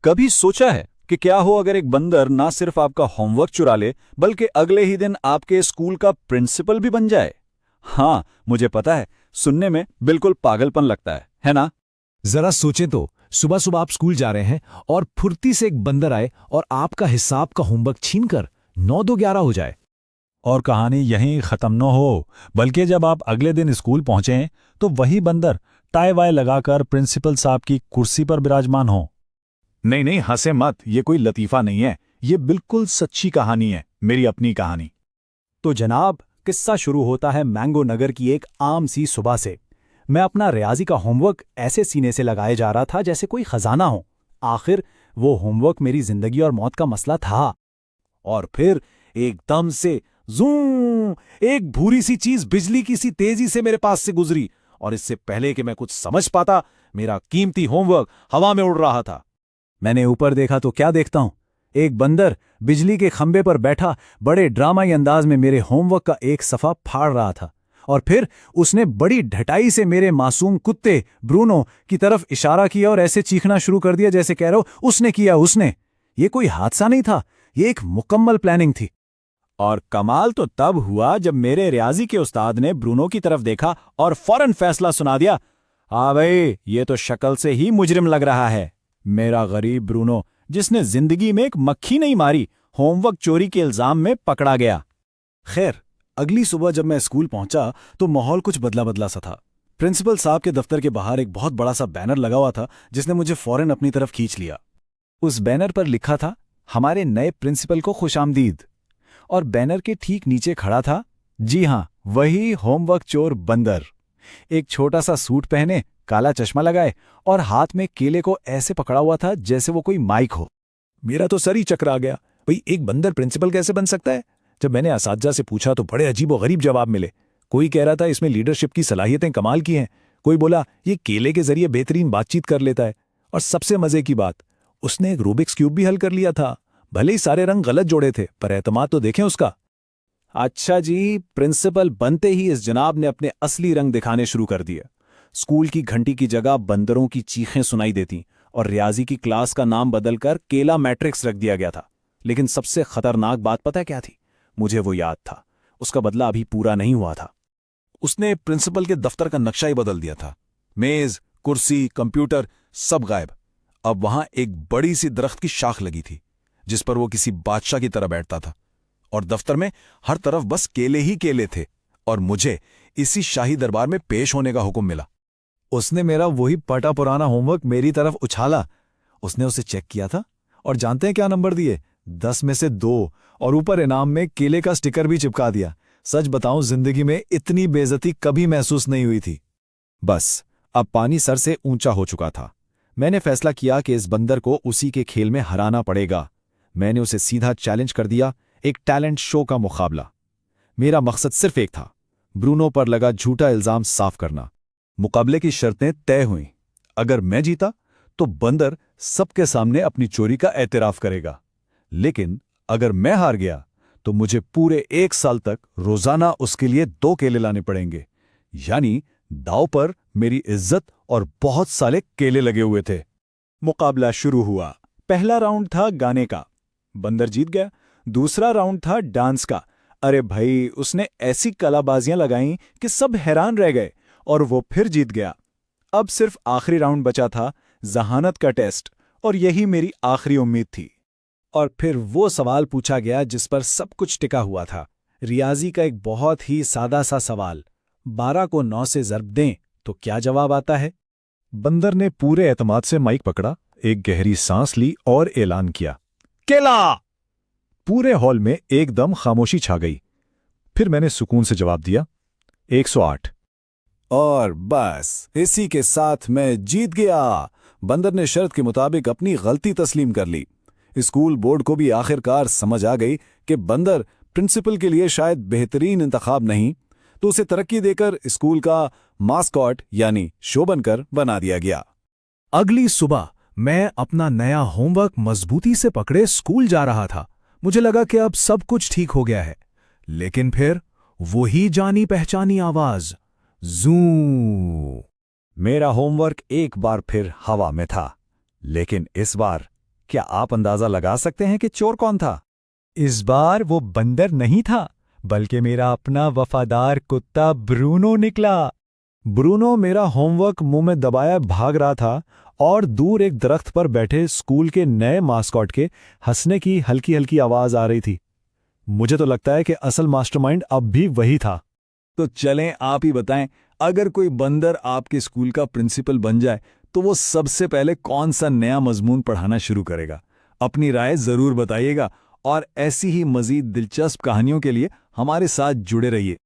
कभी सोचा है कि क्या हो अगर एक बंदर ना सिर्फ आपका होमवर्क चुरा ले बल्कि अगले ही दिन आपके स्कूल का प्रिंसिपल भी बन जाए? हाँ, मुझे पता है, सुनने में बिल्कुल पागलपन लगता है ना? जरा सोचें तो, सुबह सुबह आप स्कूल जा रहे हैं और फुर्ती से एक बंदर आए और आपका हिसाब का होमवर्क छीनकर 9-2-11 हो जाए। और कहानी यहीं खत्म न हो, बल्कि जब आप अगले दिन स्कूल पहुंचे तो वही बंदर टाई वाई लगाकर प्रिंसिपल साहब की कुर्सी पर विराजमान हो। नहीं नहीं, हंसे मत, ये कोई लतीफा नहीं है, ये बिल्कुल सच्ची कहानी है, मेरी अपनी कहानी। तो जनाब, किस्सा शुरू होता है मैंगो नगर की एक आम सी सुबह से। मैं अपना रियाजी का होमवर्क ऐसे सीने से लगाए जा रहा था जैसे कोई खजाना हो। आखिर वो होमवर्क मेरी जिंदगी और मौत का मसला था। और फिर एकदम से जूं, एक भूरी सी चीज बिजली की सी तेजी से मेरे पास से गुजरी, और इससे पहले कि मैं कुछ समझ पाता, मेरा कीमती होमवर्क हवा में उड़ रहा था। मैंने ऊपर देखा तो क्या देखता हूं, एक बंदर बिजली के खंबे पर बैठा बड़े ड्रामाई अंदाज में मेरे होमवर्क का एक सफा फाड़ रहा था। और फिर उसने बड़ी ढटाई से मेरे मासूम कुत्ते ब्रूनो की तरफ इशारा किया और ऐसे चीखना शुरू कर दिया जैसे कह रहा हो उसने किया उसने। ये कोई हादसा नहीं था, ये एक मुकम्मल प्लानिंग थी। और कमाल तो तब हुआ जब मेरे रियाजी के उस्ताद ने ब्रूनो की तरफ देखा और फौरन फैसला सुना दिया, हाँ भाई, ये तो शक्ल से ही मुजरिम लग रहा है। मेरा गरीब ब्रूनो, जिसने जिंदगी में एक मक्खी नहीं मारी, होमवर्क चोरी के इल्जाम में पकड़ा गया। खैर, अगली सुबह जब मैं स्कूल पहुंचा तो माहौल कुछ बदला बदला सा था। प्रिंसिपल साहब के दफ्तर के बाहर एक बहुत बड़ा सा बैनर लगा हुआ था जिसने मुझे फौरन अपनी तरफ खींच लिया। उस बैनर पर लिखा था, हमारे नए प्रिंसिपल को खुशामदीद। और बैनर के ठीक नीचे खड़ा था, जी हां, वही होमवर्क चोर बंदर। एक छोटा सा सूट पहने, काला चश्मा लगाए और हाथ में केले को ऐसे पकड़ा हुआ था जैसे वो कोई माइक हो। मेरा तो सर ही चकरा गया, भाई एक बंदर प्रिंसिपल कैसे बन सकता है? जब मैंने असातिज़ा से पूछा तो बड़े अजीब और गरीब जवाब मिले। कोई कह रहा था इसमें लीडरशिप की सलाहियतें कमाल की हैं, कोई बोला ये केले के जरिए बेहतरीन बातचीत कर लेता है, और सबसे मजे की बात, उसने एक रूबिक्स क्यूब भी हल कर लिया था। भले ही सारे रंग गलत जोड़े थे, पर एतमाद तो देखें उसका। अच्छा जी, प्रिंसिपल बनते ही इस जनाब ने अपने असली रंग दिखाने शुरू कर दिए। स्कूल की घंटी की जगह बंदरों की चीखें सुनाई देती और रियाजी की क्लास का नाम बदलकर केला मैट्रिक्स रख दिया गया था। लेकिन सबसे खतरनाक बात पता है क्या थी? मुझे वो याद था, उसका बदला अभी पूरा नहीं हुआ था। उसने प्रिंसिपल के दफ्तर का नक्शा ही बदल दिया था। मेज, कुर्सी, कंप्यूटर सब गायब। अब वहां एक बड़ी सी दरख्त की शाख लगी थी जिस पर वो किसी बादशाह की तरह बैठता था, और दफ्तर में हर तरफ बस केले ही केले थे, और मुझे इसी शाही दरबार में पेश होने का हुक्म मिला। उसने मेरा वही पटा पुराना होमवर्क मेरी तरफ उछाला। उसने उसे चेक किया था और जानते हैं क्या नंबर दिए? 10 में से 2, और ऊपर इनाम में केले का स्टिकर भी चिपका दिया। सच बताऊं, जिंदगी में इतनी बेइज्जती कभी महसूस नहीं हुई थी। बस अब पानी सर से ऊंचा हो चुका था। मैंने फैसला किया कि इस बंदर को उसी के खेल में हराना पड़ेगा। मैंने उसे सीधा चैलेंज कर दिया, एक टैलेंट शो का मुकाबला। मेरा मकसद सिर्फ एक था, ब्रूनो पर लगा झूठा इल्जाम साफ करना। मुकाबले की शर्तें तय हुईं। अगर मैं जीता तो बंदर सबके सामने अपनी चोरी का एतराफ करेगा, लेकिन अगर मैं हार गया तो मुझे पूरे 1 साल तक रोजाना उसके लिए 2 केले लाने पड़ेंगे। यानी दांव पर मेरी इज्जत और बहुत सारे केले लगे हुए थे। मुकाबला शुरू हुआ। पहला राउंड था गाने का, बंदर जीत गया। दूसरा राउंड था डांस का। अरे भाई, उसने ऐसी कलाबाजियां लगाईं कि सब हैरान रह गए, और वो फिर जीत गया। अब सिर्फ आखिरी राउंड बचा था, जहानत का टेस्ट, और यही मेरी आखिरी उम्मीद थी। और फिर वो सवाल पूछा गया जिस पर सब कुछ टिका हुआ था। रियाजी का एक बहुत ही सादा सा सवाल, 12 को 9 से ज़र्ब दें तो क्या जवाब आता है? बंदर ने पूरे एतमाद से माइक पकड़ा, एक गहरी सांस ली और ऐलान किया, केला। पूरे हॉल में एकदम खामोशी छा गई। फिर मैंने सुकून से जवाब दिया, 108। और बस इसी के साथ मैं जीत गया। बंदर ने शर्त के मुताबिक अपनी गलती तस्लीम कर ली। स्कूल बोर्ड को भी आखिरकार समझ आ गई कि बंदर प्रिंसिपल के लिए शायद बेहतरीन इंतखाब नहीं, तो उसे तरक्की देकर स्कूल का मास्कॉट यानी शो बनकर बना दिया गया। अगली सुबह मैं अपना नया होमवर्क मजबूती से पकड़े स्कूल जा रहा था। मुझे लगा कि अब सब कुछ ठीक हो गया है, लेकिन फिर वही जानी पहचानी आवाज, जू। मेरा होमवर्क एक बार फिर हवा में था, लेकिन इस बार क्या आप अंदाजा लगा सकते हैं कि चोर कौन था? इस बार वो बंदर नहीं था, बल्कि मेरा अपना वफादार कुत्ता ब्रूनो निकला। ब्रूनो मेरा होमवर्क मुंह में दबाया भाग रहा था और दूर एक दरख्त पर बैठे स्कूल के नए मास्कॉट के हंसने की हल्की हल्की आवाज आ रही थी। मुझे तो लगता है कि असल मास्टरमाइंड अब भी वही था। तो चलें आप ही बताएं, अगर कोई बंदर आपके स्कूल का प्रिंसिपल बन जाए तो वो सबसे पहले कौन सा नया मजमून पढ़ाना शुरू करेगा? अपनी राय जरूर बताइएगा और ऐसी ही मजीद दिलचस्प कहानियों के लिए हमारे साथ जुड़े रहिए।